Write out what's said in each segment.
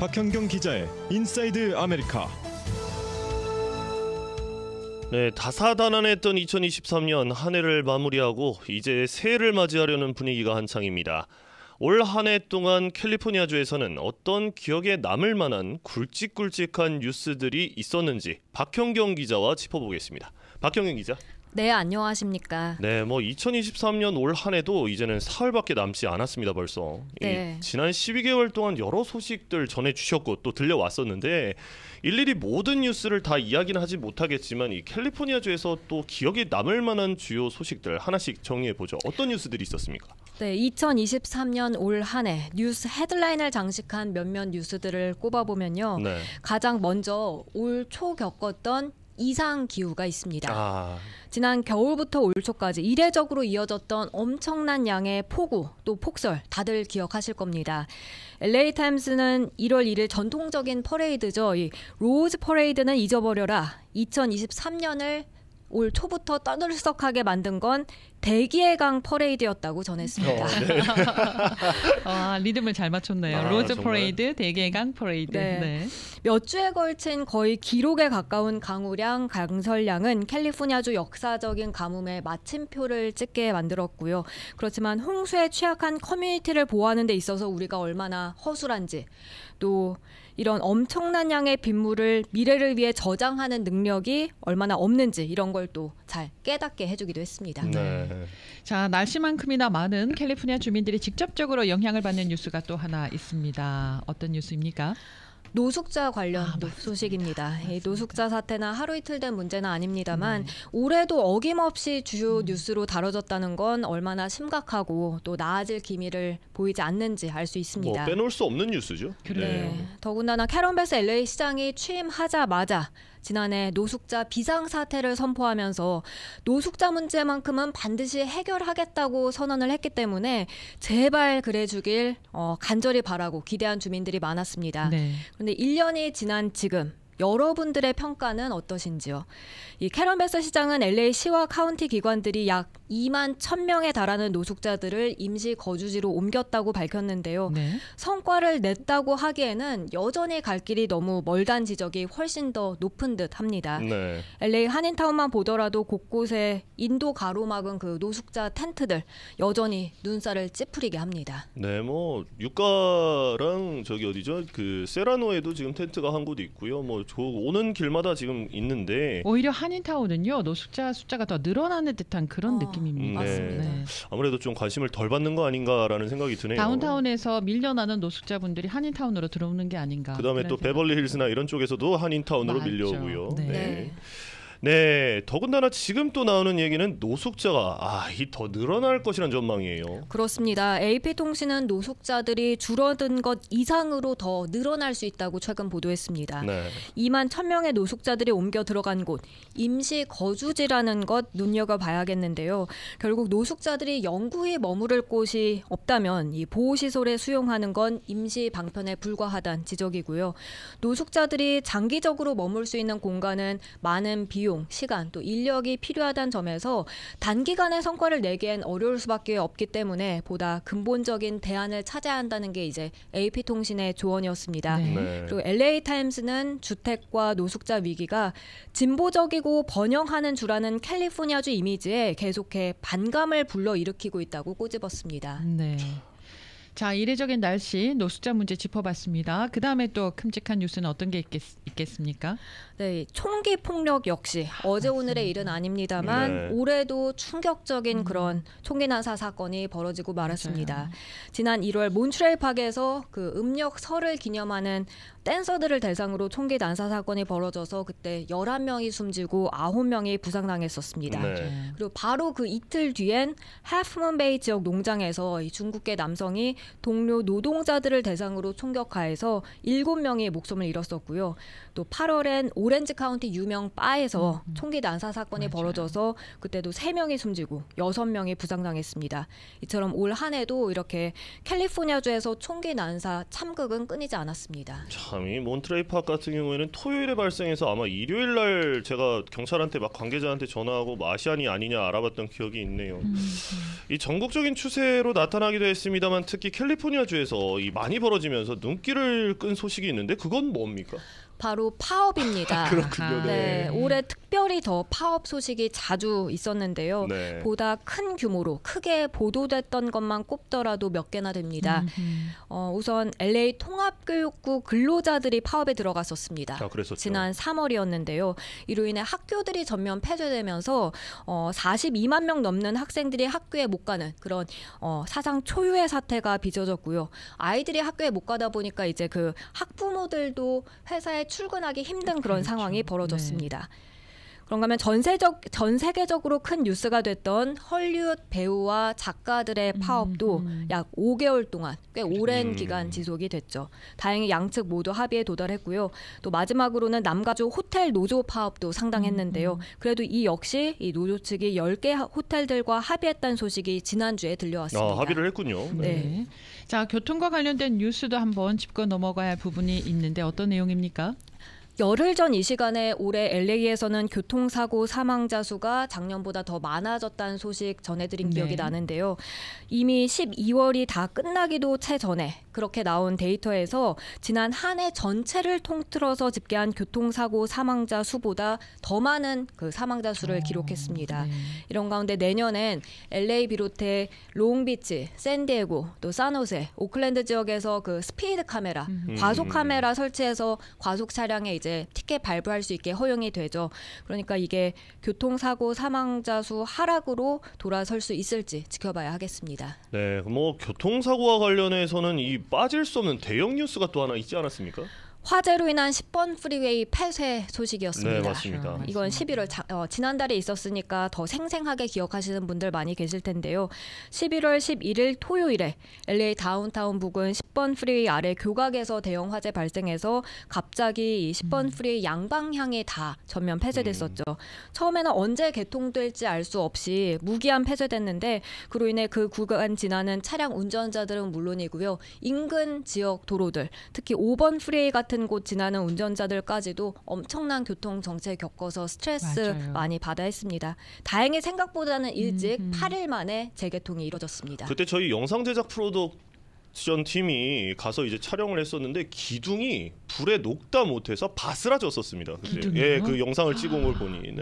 박현경 기자의 인사이드 아메리카. 네, 다사다난했던 2023년 한 해를 마무리하고 이제 새해를 맞이하려는 분위기가 한창입니다. 올 한 해 동안 캘리포니아주에서는 어떤 기억에 남을 만한 굵직굵직한 뉴스들이 있었는지 박현경 기자와 짚어보겠습니다. 박현경 기자. 네, 안녕하십니까. 네, 2023년 올 한 해도 이제는 사흘밖에 남지 않았습니다, 벌써. 네. 지난 12개월 동안 여러 소식들 전해주셨고 또 들려왔었는데 일일이 모든 뉴스를 다 이야기는 하지 못하겠지만 이 캘리포니아주에서 또 기억에 남을 만한 주요 소식들 하나씩 정리해보죠. 어떤 뉴스들이 있었습니까? 네, 2023년 올 한 해 뉴스 헤드라인을 장식한 몇몇 뉴스들을 꼽아보면요. 네. 가장 먼저 올 초 겪었던 이상 기후가 있습니다. 지난 겨울부터 올 초까지 이례적으로 이어졌던 엄청난 양의 폭우 또 폭설 다들 기억하실 겁니다. LA 타임스는 1월 1일 전통적인 퍼레이드죠. 이 로즈 퍼레이드는 잊어버려라. 2023년을 올 초부터 떠들썩하게 만든 건 대기의 강 퍼레이드였다고 전했습니다. 네. 리듬을 잘 맞췄네요. 로즈 정말? 퍼레이드, 대기의 강 퍼레이드. 네. 몇 주에 걸친 거의 기록에 가까운 강우량, 강설량은 캘리포니아주 역사적인 가뭄의 마침표를 찍게 만들었고요. 그렇지만 홍수에 취약한 커뮤니티를 보호하는 데 있어서 우리가 얼마나 허술한지, 또 이런 엄청난 양의 빗물을 미래를 위해 저장하는 능력이 얼마나 없는지 이런 걸 또 잘 깨닫게 해주기도 했습니다. 네. 자, 날씨만큼이나 많은 캘리포니아 주민들이 직접적으로 영향을 받는 뉴스가 또 하나 있습니다. 어떤 뉴스입니까? 노숙자 관련 소식입니다. 이 노숙자 사태나 하루 이틀 된 문제는 아닙니다만 올해도 어김없이 주요 뉴스로 다뤄졌다는 건 얼마나 심각하고 또 나아질 기미를 보이지 않는지 알 수 있습니다. 빼놓을 수 없는 뉴스죠. 네. 더군다나 캐런 베스 LA 시장이 취임하자마자 지난해 노숙자 비상사태를 선포하면서 노숙자 문제만큼은 반드시 해결하겠다고 선언을 했기 때문에 제발 그래주길 간절히 바라고 기대한 주민들이 많았습니다. 네. 그런데 1년이 지난 지금 여러분들의 평가는 어떠신지요? 이 캐런 베스 시장은 LA 시와 카운티 기관들이 약 2만 1,000명에 달하는 노숙자들을 임시 거주지로 옮겼다고 밝혔는데요. 네. 성과를 냈다고 하기에는 여전히 갈 길이 너무 멀다는 지적이 훨씬 더 높은 듯 합니다. 네. LA 한인타운만 보더라도 곳곳에 인도 가로막은 그 노숙자 텐트들 여전히 눈살을 찌푸리게 합니다. 네, 유가랑 저기 어디죠? 그 세라노에도 지금 텐트가 한 곳 있고요. 오는 길마다 지금 있는데 오히려 한인타운은요, 노숙자 숫자가 더 늘어나는 듯한 그런 느낌입니다. 맞습니다. 네. 아무래도 좀 관심을 덜 받는 거 아닌가라는 생각이 드네요. 다운타운에서 밀려나는 노숙자분들이 한인타운으로 들어오는 게 아닌가. 그다음에 또 베벌리 힐스나 이런 쪽에서도 한인타운으로 맞죠. 밀려오고요. 네. 네, 더군다나 지금 또 나오는 얘기는 노숙자가 더 늘어날 것이라는 전망이에요. 그렇습니다. AP통신은 노숙자들이 줄어든 것 이상으로 더 늘어날 수 있다고 최근 보도했습니다. 네. 2만 1,000명의 노숙자들이 옮겨 들어간 곳, 임시 거주지라는 것 눈여겨봐야겠는데요. 결국 노숙자들이 영구히 머무를 곳이 없다면 이 보호시설에 수용하는 건 임시 방편에 불과하다는 지적이고요. 노숙자들이 장기적으로 머물 수 있는 공간은 많은 비용, 시간, 또 인력이 필요하다는 점에서 단기간에 성과를 내기엔 어려울 수밖에 없기 때문에 보다 근본적인 대안을 찾아야 한다는 게 이제 AP통신의 조언이었습니다. 네. 그리고 LA 타임스는 주택과 노숙자 위기가 진보적이고 번영하는 주라는 캘리포니아주 이미지에 계속해 반감을 불러일으키고 있다고 꼬집었습니다. 네. 자, 이례적인 날씨, 노숙자 문제 짚어봤습니다. 그 다음에 또 큼직한 뉴스는 어떤 게 있겠습니까? 네, 총기 폭력 역시 어제 오늘의 일은 아닙니다만 네. 올해도 충격적인 그런 총기 난사 사건이 벌어지고 말았습니다. 맞아요. 지난 1월 몬트레일 파크에서 그 음력설을 기념하는 댄서들을 대상으로 총기 난사 사건이 벌어져서 그때 11명이 숨지고 9명이 부상당했었습니다. 네. 그리고 바로 그 이틀 뒤엔 하프문베이 지역 농장에서 이 중국계 남성이 동료 노동자들을 대상으로 총격하해서 7명이 목숨을 잃었었고요. 또 8월엔 오렌지 카운티 유명 바에서 총기 난사 사건이 맞아요. 벌어져서 그때도 3명이 숨지고 6명이 부상당했습니다. 이처럼 올 한 해도 이렇게 캘리포니아주에서 총기 난사 참극은 끊이지 않았습니다. 참, 이 몬트레이 파크 같은 경우에는 토요일에 발생해서 아마 일요일 날 제가 경찰한테 막 관계자한테 전화하고 아시안이 아니냐 알아봤던 기억이 있네요. 이 전국적인 추세로 나타나기도 했습니다만 특히 특히 캘리포니아주에서 이 많이 벌어지면서 눈길을 끈 소식이 있는데 그건 뭡니까? 바로 파업입니다. 그렇군요. 네, 올해 특별히 더 파업 소식이 자주 있었는데요. 네. 보다 큰 규모로 크게 보도됐던 것만 꼽더라도 몇 개나 됩니다. 우선 LA 통합교육부 근로자들이 파업에 들어갔었습니다. 그랬었죠. 지난 3월이었는데요. 이로 인해 학교들이 전면 폐쇄되면서 42만 명 넘는 학생들이 학교에 못 가는 그런 사상 초유의 사태가 빚어졌고요. 아이들이 학교에 못 가다 보니까 이제 그 학부모들도 회사에 출근하기 힘든 그런 상황이 벌어졌습니다. 그런가 하면 전 세계적으로 큰 뉴스가 됐던 헐리우드 배우와 작가들의 파업도 약 5개월 동안 꽤 오랜 기간 지속이 됐죠. 다행히 양측 모두 합의에 도달했고요. 또 마지막으로는 남가주 호텔 노조 파업도 상당했는데요. 그래도 이 역시 이 노조 측이 10개 호텔들과 합의했다는 소식이 지난주에 들려왔습니다. 합의를 했군요. 네. 자, 교통과 관련된 뉴스도 한번 짚고 넘어가야 할 부분이 있는데 어떤 내용입니까? 열흘 전 이 시간에 올해 LA에서는 교통사고 사망자 수가 작년보다 더 많아졌다는 소식 전해드린 기억이 나는데요. 이미 12월이 다 끝나기도 채 전에 그렇게 나온 데이터에서 지난 한 해 전체를 통틀어서 집계한 교통사고 사망자 수보다 더 많은 그 사망자 수를 기록했습니다. 이런 가운데 내년엔 LA 비롯해 롱비치, 샌디에고, 또 산호세, 오클랜드 지역에서 그 스피드 카메라, 과속 카메라 설치해서 과속 차량에 이제 티켓 발부할 수 있게 허용이 되죠. 그러니까 이게 교통사고 사망자 수 하락으로 돌아설 수 있을지 지켜봐야 하겠습니다. 네, 뭐 교통사고와 관련해서는 이 빠질 수 없는 대형 뉴스가 또 하나 있지 않았습니까? 화재로 인한 10번 프리웨이 폐쇄 소식이었습니다. 네, 맞습니다. 이건 11월 지난달에 있었으니까 더 생생하게 기억하시는 분들 많이 계실 텐데요. 11월 11일 토요일에 LA 다운타운 부근 10번 프리웨이 아래 교각에서 대형 화재 발생해서 갑자기 이 10번 프리웨이 양방향이 다 전면 폐쇄됐었죠. 처음에는 언제 개통될지 알 수 없이 무기한 폐쇄됐는데 그로 인해 그 구간 지나는 차량 운전자들은 물론이고요. 인근 지역 도로들, 특히 5번 프리웨이 같은 곳 지나는 운전자들까지도 엄청난 교통 정체 겪어서 스트레스 많이 받아 했습니다. 다행히 생각보다는 일찍 8일 만에 재개통이 이루어졌습니다. 그때 저희 영상 제작 프로덕션 팀이 가서 이제 촬영을 했었는데 기둥이 불에 녹다 못해서 바스라졌었습니다. 예, 그 영상을 찍은 걸 보니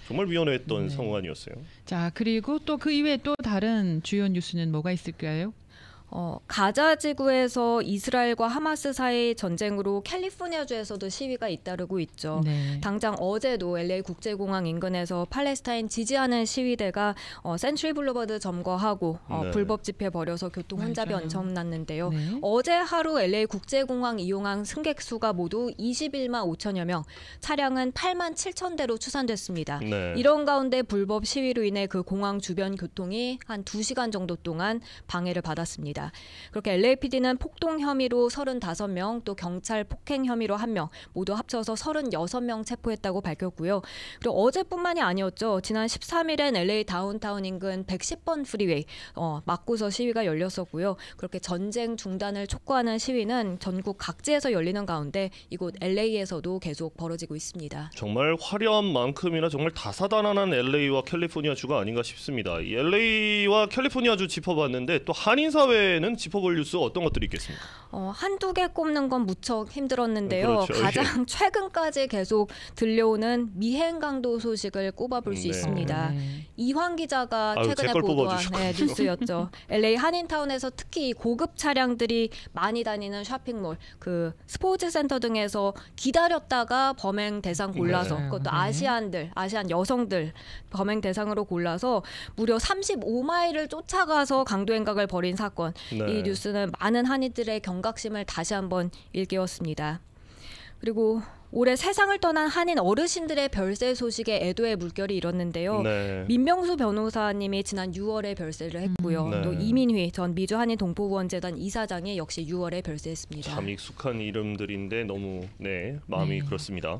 정말 위험했던 상황이었어요. 자, 그리고 또 그 이외에 또 다른 주요 뉴스는 뭐가 있을까요? 가자 지구에서 이스라엘과 하마스 사이 전쟁으로 캘리포니아주에서도 시위가 잇따르고 있죠. 당장 어제도 LA 국제공항 인근에서 팔레스타인 지지하는 시위대가 센츄리 블루버드 점거하고 불법 집회 벌여서 교통 혼잡이 엄청났는데요. 어제 하루 LA 국제공항 이용한 승객 수가 모두 21만 5천여 명, 차량은 8만 7천 대로 추산됐습니다. 이런 가운데 불법 시위로 인해 그 공항 주변 교통이 한 2시간 정도 동안 방해를 받았습니다. 그렇게 LAPD는 폭동 혐의로 35명, 또 경찰 폭행 혐의로 1명, 모두 합쳐서 36명 체포했다고 밝혔고요. 그리고 어제뿐만이 아니었죠. 지난 13일엔 LA 다운타운 인근 110번 프리웨이 막고서 시위가 열렸었고요. 그렇게 전쟁 중단을 촉구하는 시위는 전국 각지에서 열리는 가운데 이곳 LA에서도 계속 벌어지고 있습니다. 정말 화려한 만큼이나 정말 다사다난한 LA와 캘리포니아주가 아닌가 싶습니다. 이 LA와 캘리포니아주 짚어봤는데 또 한인 사회는 짚어볼 뉴스 어떤 것들이 있겠습니까? 한두 개 꼽는 건 무척 힘들었는데요. 그렇죠. 가장 최근까지 계속 들려오는 미행 강도 소식을 꼽아볼 수 있습니다. 이황 기자가 최근에 보도한 뉴스였죠. LA 한인타운에서 특히 고급 차량들이 많이 다니는 쇼핑몰, 그 스포츠 센터 등에서 기다렸다가 범행 대상 골라서 그것도 아시안 여성들 범행 대상으로 골라서 무려 35마일을 쫓아가서 강도 행각을 벌인 사건. 이 뉴스는 많은 한인들의 경각심을 다시 한번 일깨웠습니다. 그리고 올해 세상을 떠난 한인 어르신들의 별세 소식에 애도의 물결이 일었는데요. 민명수 변호사님이 지난 6월에 별세를 했고요. 또 이민휘 전 미주 한인 동포구원재단 이사장이 역시 6월에 별세했습니다. 참 익숙한 이름들인데 너무 마음이 그렇습니다.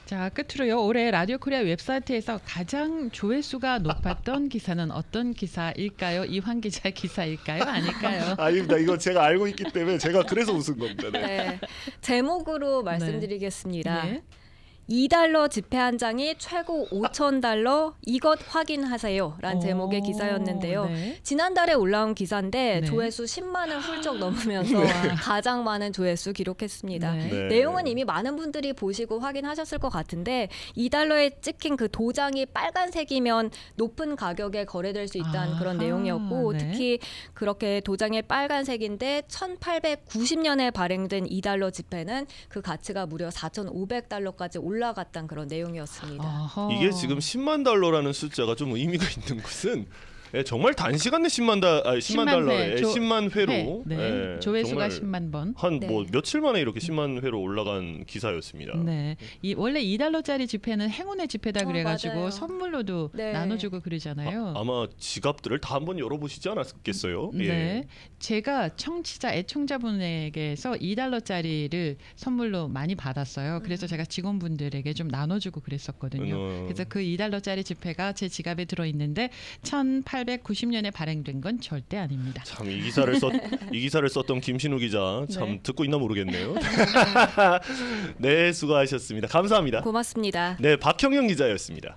자, 끝으로요. 올해 라디오 코리아 웹사이트에서 가장 조회수가 높았던 기사는 어떤 기사일까요? 이황 기자 기사일까요? 아닐까요? 아닙니다. 이거 제가 알고 있기 때문에 제가 그래서 웃은 겁니다. 제목으로 말씀드리겠습니다. 2달러 지폐 한 장이 최고 5,000달러 이것 확인하세요라는 제목의 기사였는데요. 네. 지난달에 올라온 기사인데 네. 조회수 10만을 훌쩍 넘으면서 가장 많은 조회수 기록했습니다. 네. 네. 내용은 이미 많은 분들이 보시고 확인하셨을 것 같은데 2달러에 찍힌 그 도장이 빨간색이면 높은 가격에 거래될 수 있다는 그런 아하, 내용이었고 네. 특히 그렇게 도장이 빨간색인데 1890년에 발행된 2달러 지폐는 그 가치가 무려 4,500달러까지 올라갔다는 그런 내용이었습니다. 아하. 이게 지금 10만 달러라는 숫자가 좀 의미가 있는 것은 정말 단시간 내 10만 달러에 10만 회로 네. 조회수가 정말 10만 번. 한 네. 뭐 며칠 만에 이렇게 10만 회로 올라간 기사였습니다. 네, 원래 2달러짜리 지폐는 행운의 지폐다 그래가지고 맞아요. 선물로도 네. 나눠주고 그러잖아요. 아마 지갑들을 다 한번 열어보시지 않았겠어요? 네, 예. 제가 애청자분에게서 2달러짜리를 선물로 많이 받았어요. 그래서 제가 직원분들에게 좀 나눠주고 그랬었거든요. 그래서 그 2달러짜리 지폐가 제 지갑에 들어있는데 1890년에 발행된 건 절대 아닙니다. 참 이 기사를 썼던 김신우 기자 참 네. 듣고 있나 모르겠네요. 네, 수고하셨습니다. 감사합니다. 고맙습니다. 네, 박형영 기자였습니다.